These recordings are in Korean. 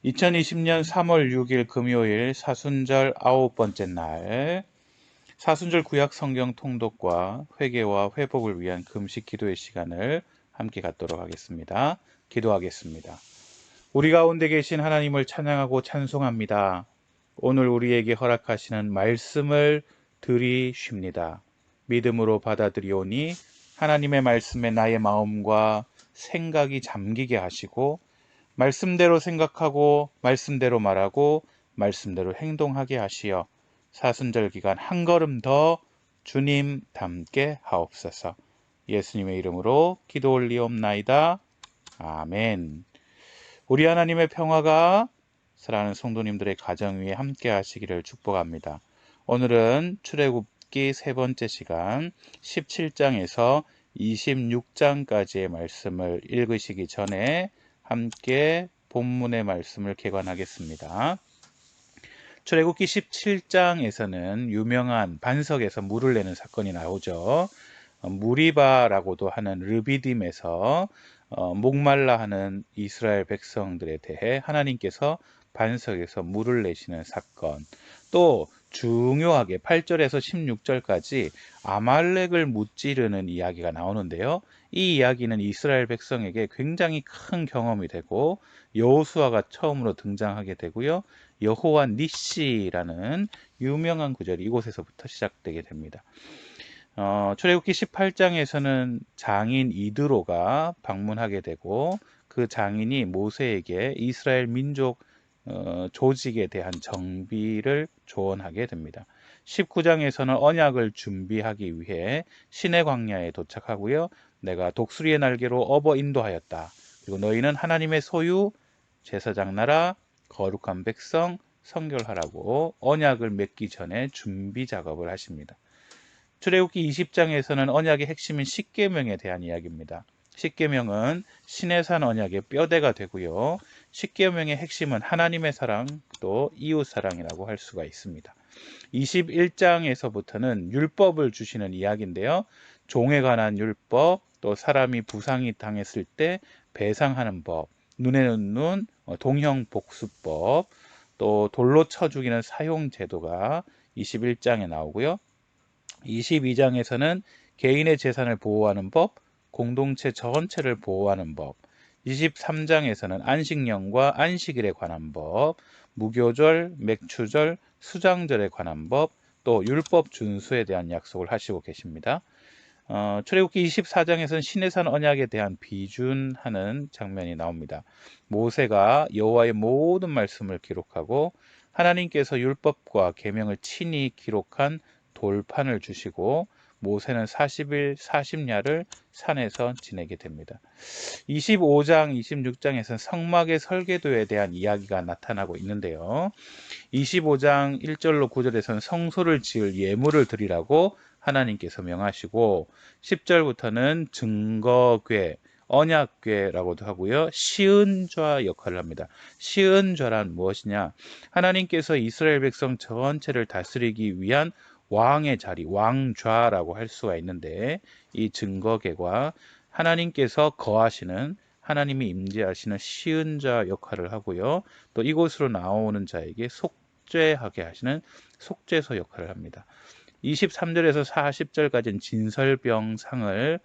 2020년 3월 6일 금요일 사순절 9번째 날, 사순절 구약 성경 통독과 회개와 회복을 위한 금식 기도의 시간을 함께 갖도록 하겠습니다. 기도하겠습니다. 우리 가운데 계신 하나님을 찬양하고 찬송합니다. 오늘 우리에게 허락하시는 말씀을 들이쉽니다. 믿음으로 받아들이오니 하나님의 말씀에 나의 마음과 생각이 잠기게 하시고 말씀대로 생각하고 말씀대로 말하고 말씀대로 행동하게 하시어 사순절 기간 한 걸음 더 주님 닮게 하옵소서. 예수님의 이름으로 기도 올리옵나이다. 아멘. 우리 하나님의 평화가 사랑하는 성도님들의 가정 위에 함께 하시기를 축복합니다. 오늘은 출애굽기 세 번째 시간 17장에서 26장까지의 말씀을 읽으시기 전에 함께 본문의 말씀을 개관하겠습니다. 출애굽기 17장에서는 유명한 반석에서 물을 내는 사건이 나오죠. 무리바라고도 하는 르비딤에서 목말라 하는 이스라엘 백성들에 대해 하나님께서 반석에서 물을 내시는 사건, 또 중요하게 8절에서 16절까지 아말렉을 무찌르는 이야기가 나오는데요. 이 이야기는 이스라엘 백성에게 굉장히 큰 경험이 되고 여호수아가 처음으로 등장하게 되고요. 여호와 니시라는 유명한 구절이 이곳에서부터 시작되게 됩니다. 출애굽기 18장에서는 장인 이드로가 방문하게 되고 그 장인이 모세에게 이스라엘 민족 조직에 대한 정비를 조언하게 됩니다. 19장에서는 언약을 준비하기 위해 시내 광야에 도착하고요. 내가 독수리의 날개로 업어 인도하였다. 그리고 너희는 하나님의 소유, 제사장 나라, 거룩한 백성, 성결하라고 언약을 맺기 전에 준비 작업을 하십니다. 출애굽기 20장에서는 언약의 핵심인 십계명에 대한 이야기입니다. 십계명은 시내산 언약의 뼈대가 되고요. 십계명의 핵심은 하나님의 사랑, 또 이웃 사랑이라고 할 수가 있습니다. 21장에서부터는 율법을 주시는 이야기인데요. 종에 관한 율법, 또 사람이 부상이 당했을 때 배상하는 법, 눈에는 눈, 동형복수법, 또 돌로 쳐 죽이는 사형제도가 21장에 나오고요. 22장에서는 개인의 재산을 보호하는 법, 공동체 전체를 보호하는 법, 23장에서는 안식년과 안식일에 관한 법, 무교절, 맥추절, 수장절에 관한 법, 또 율법 준수에 대한 약속을 하시고 계십니다. 출애굽기 24장에서는 시내산 언약에 대한 비준하는 장면이 나옵니다. 모세가 여호와의 모든 말씀을 기록하고 하나님께서 율법과 계명을 친히 기록한 돌판을 주시고 모세는 40일 40야를 산에서 지내게 됩니다. 25장, 26장에서는 성막의 설계도에 대한 이야기가 나타나고 있는데요. 25장 1절로 9절에서는 성소를 지을 예물을 드리라고 하나님께서 명하시고 10절부터는 증거궤, 언약궤라고도 하고요. 시은좌 역할을 합니다. 시은좌란 무엇이냐? 하나님께서 이스라엘 백성 전체를 다스리기 위한 왕의 자리, 왕좌라고 할 수가 있는데 이 증거궤가 하나님께서 거하시는 하나님이 임재하시는 시은자 역할을 하고요. 또 이곳으로 나오는 자에게 속죄하게 하시는 속죄소 역할을 합니다. 23절에서 40절까지는 진설병상을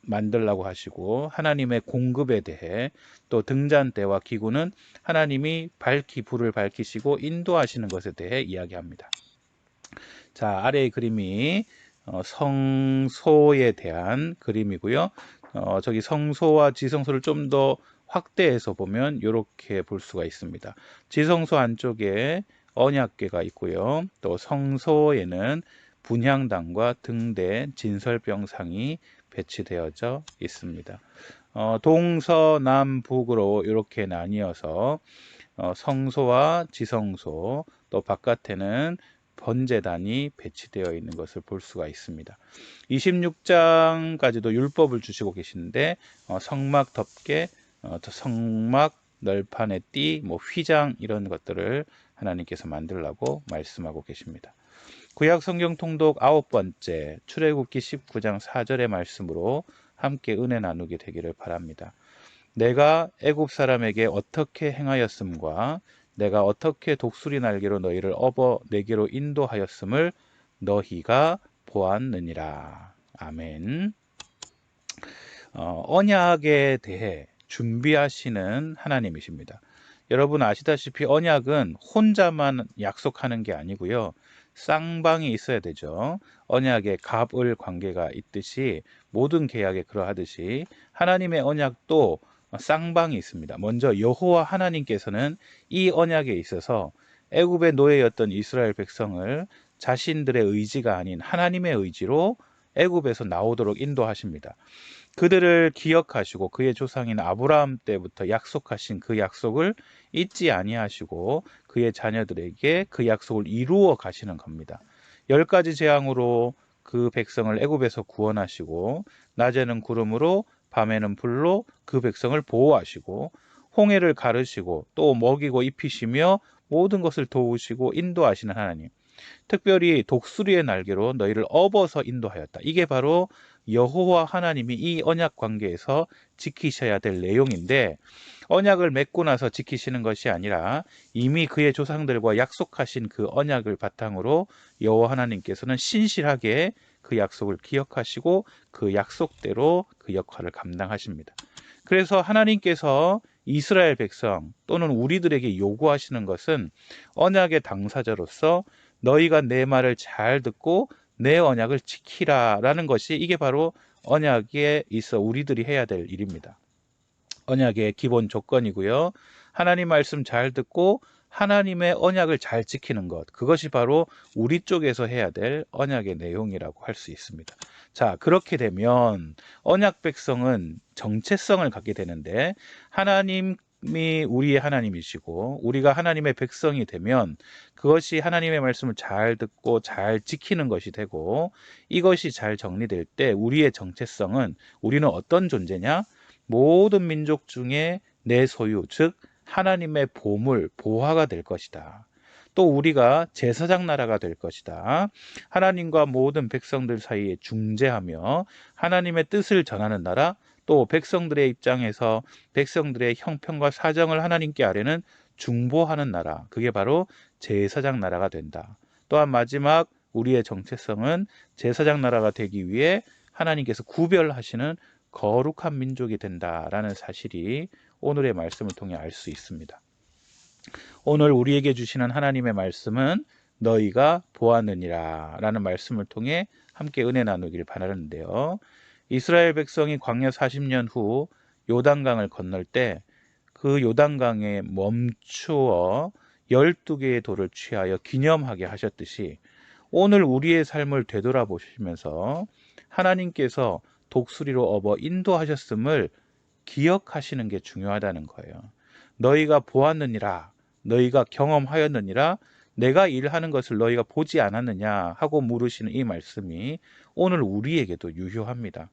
만들라고 하시고 하나님의 공급에 대해 또 등잔 때와 기구는 하나님이 불을 밝히시고 인도하시는 것에 대해 이야기합니다. 자, 아래의 그림이 성소에 대한 그림이고요. 저기 성소와 지성소를 좀 더 확대해서 보면 이렇게 볼 수가 있습니다. 지성소 안쪽에 언약궤가 있고요. 또 성소에는 분향당과 등대 진설병상이 배치되어져 있습니다. 동서남북으로 이렇게 나뉘어서 성소와 지성소, 또 바깥에는 번제단이 배치되어 있는 것을 볼 수가 있습니다. 26장까지도 율법을 주시고 계시는데 성막 덮개, 성막 널판의 띠, 휘장 이런 것들을 하나님께서 만들라고 말씀하고 계십니다. 구약 성경 통독 9번째 출애굽기 19장 4절의 말씀으로 함께 은혜 나누게 되기를 바랍니다. 내가 애굽 사람에게 어떻게 행하였음과 내가 어떻게 독수리 날개로 너희를 업어 내게로 인도하였음을 너희가 보았느니라. 아멘. 언약에 대해 준비하시는 하나님이십니다. 여러분 아시다시피 언약은 혼자만 약속하는 게 아니고요. 쌍방이 있어야 되죠. 언약에 갑을 관계가 있듯이 모든 계약에 그러하듯이 하나님의 언약도 쌍방이 있습니다. 먼저 여호와 하나님께서는 이 언약에 있어서 애굽의 노예였던 이스라엘 백성을 자신들의 의지가 아닌 하나님의 의지로 애굽에서 나오도록 인도하십니다. 그들을 기억하시고 그의 조상인 아브라함 때부터 약속하신 그 약속을 잊지 아니하시고 그의 자녀들에게 그 약속을 이루어 가시는 겁니다. 10가지 재앙으로 그 백성을 애굽에서 구원하시고 낮에는 구름으로 밤에는 불로 그 백성을 보호하시고 홍해를 가르시고 또 먹이고 입히시며 모든 것을 도우시고 인도하시는 하나님. 특별히 독수리의 날개로 너희를 업어서 인도하였다. 이게 바로 여호와 하나님이 이 언약 관계에서 지키셔야 될 내용인데 언약을 맺고 나서 지키시는 것이 아니라 이미 그의 조상들과 약속하신 그 언약을 바탕으로 여호와 하나님께서는 신실하게 그 약속을 기억하시고 그 약속대로 그 역할을 감당하십니다. 그래서 하나님께서 이스라엘 백성 또는 우리들에게 요구하시는 것은 언약의 당사자로서 너희가 내 말을 잘 듣고 내 언약을 지키라라는 것이 이게 바로 언약에 있어 우리들이 해야 될 일입니다. 언약의 기본 조건이고요. 하나님 말씀 잘 듣고 하나님의 언약을 잘 지키는 것, 그것이 바로 우리 쪽에서 해야 될 언약의 내용이라고 할 수 있습니다. 자, 그렇게 되면 언약 백성은 정체성을 갖게 되는데 하나님이 우리의 하나님이시고 우리가 하나님의 백성이 되면 그것이 하나님의 말씀을 잘 듣고 잘 지키는 것이 되고 이것이 잘 정리될 때 우리의 정체성은 우리는 어떤 존재냐? 모든 민족 중에 내 소유, 즉 하나님의 보물, 보화가 될 것이다. 또 우리가 제사장 나라가 될 것이다. 하나님과 모든 백성들 사이에 중재하며 하나님의 뜻을 전하는 나라, 또 백성들의 입장에서 백성들의 형편과 사정을 하나님께 아뢰는 중보하는 나라, 그게 바로 제사장 나라가 된다. 또한 마지막 우리의 정체성은 제사장 나라가 되기 위해 하나님께서 구별하시는 거룩한 민족이 된다라는 사실이 오늘의 말씀을 통해 알 수 있습니다. 오늘 우리에게 주시는 하나님의 말씀은 너희가 보았느니라 라는 말씀을 통해 함께 은혜 나누기를 바라는데요. 이스라엘 백성이 광야 40년 후 요단강을 건널 때 그 요단강에 멈추어 12개의 돌을 취하여 기념하게 하셨듯이 오늘 우리의 삶을 되돌아보시면서 하나님께서 독수리로 업어 인도하셨음을 기억하시는 게 중요하다는 거예요. 너희가 보았느니라, 너희가 경험하였느니라, 내가 일하는 것을 너희가 보지 않았느냐 하고 물으시는 이 말씀이 오늘 우리에게도 유효합니다.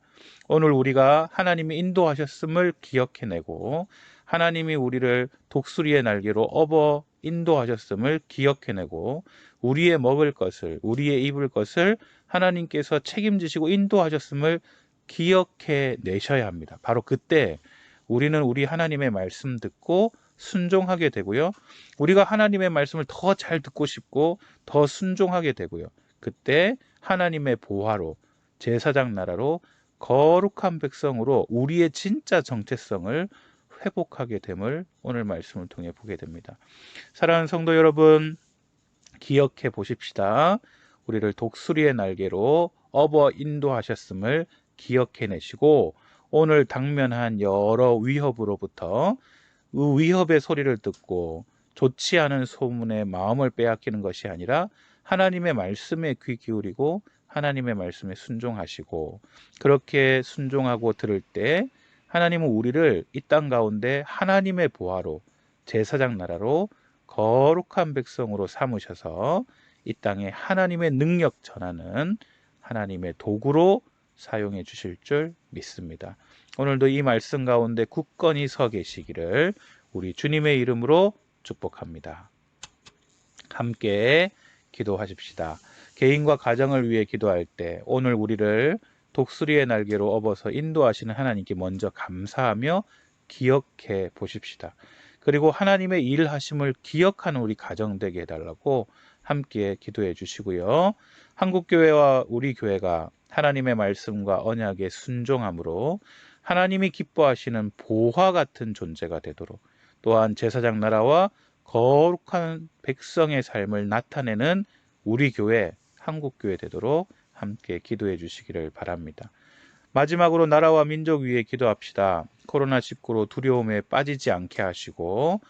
오늘 우리가 하나님이 인도하셨음을 기억해내고 하나님이 우리를 독수리의 날개로 업어 인도하셨음을 기억해내고 우리의 먹을 것을, 우리의 입을 것을 하나님께서 책임지시고 인도하셨음을 기억해 내셔야 합니다. 바로 그때 우리는 우리 하나님의 말씀 듣고 순종하게 되고요. 우리가 하나님의 말씀을 더 잘 듣고 싶고 더 순종하게 되고요. 그때 하나님의 보화로 제사장 나라로 거룩한 백성으로 우리의 진짜 정체성을 회복하게 됨을 오늘 말씀을 통해 보게 됩니다. 사랑하는 성도 여러분, 기억해 보십시다. 우리를 독수리의 날개로 업어 인도하셨음을 기억해내시고 오늘 당면한 여러 위협으로부터 그 위협의 소리를 듣고 좋지 않은 소문에 마음을 빼앗기는 것이 아니라 하나님의 말씀에 귀 기울이고 하나님의 말씀에 순종하시고 그렇게 순종하고 들을 때 하나님은 우리를 이 땅 가운데 하나님의 보화로 제사장 나라로 거룩한 백성으로 삼으셔서 이 땅에 하나님의 능력 전하는 하나님의 도구로 사용해 주실 줄 믿습니다. 오늘도 이 말씀 가운데 굳건히 서 계시기를 우리 주님의 이름으로 축복합니다. 함께 기도하십시다. 개인과 가정을 위해 기도할 때 오늘 우리를 독수리의 날개로 업어서 인도하시는 하나님께 먼저 감사하며 기억해 보십시다. 그리고 하나님의 일하심을 기억하는 우리 가정 되게 해달라고 함께 기도해 주시고요. 한국교회와 우리 교회가 하나님의 말씀과 언약에 순종함으로 하나님이 기뻐하시는 보화 같은 존재가 되도록, 또한 제사장 나라와 거룩한 백성의 삶을 나타내는 우리 교회, 한국교회 되도록 함께 기도해 주시기를 바랍니다. 마지막으로 나라와 민족 위에 기도합시다. 코로나19로 두려움에 빠지지 않게 하시고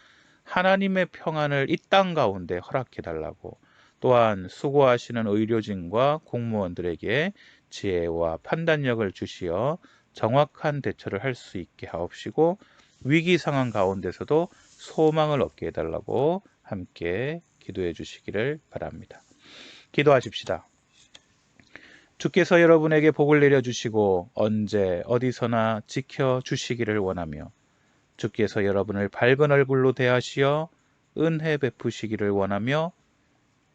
하나님의 평안을 이 땅 가운데 허락해 달라고, 또한 수고하시는 의료진과 공무원들에게 지혜와 판단력을 주시어 정확한 대처를 할 수 있게 하옵시고 위기 상황 가운데서도 소망을 얻게 해달라고 함께 기도해 주시기를 바랍니다. 기도하십시다. 주께서 여러분에게 복을 내려주시고 언제 어디서나 지켜주시기를 원하며 주께서 여러분을 밝은 얼굴로 대하시어 은혜 베푸시기를 원하며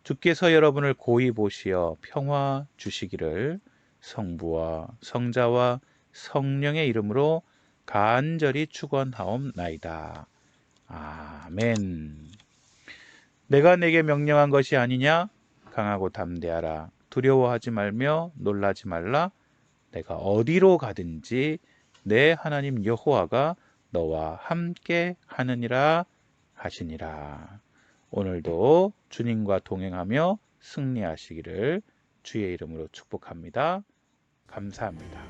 주께서 여러분을 고이 보시어 평화 주시기를 성부와 성자와 성령의 이름으로 간절히 축원하옵나이다. 아멘. 내가 내게 명령한 것이 아니냐? 강하고 담대하라. 두려워하지 말며 놀라지 말라. 내가 어디로 가든지 내 하나님 여호와가 너와 함께 하느니라 하시니라. 오늘도 주님과 동행하며 승리하시기를 주의 이름으로 축복합니다. 감사합니다.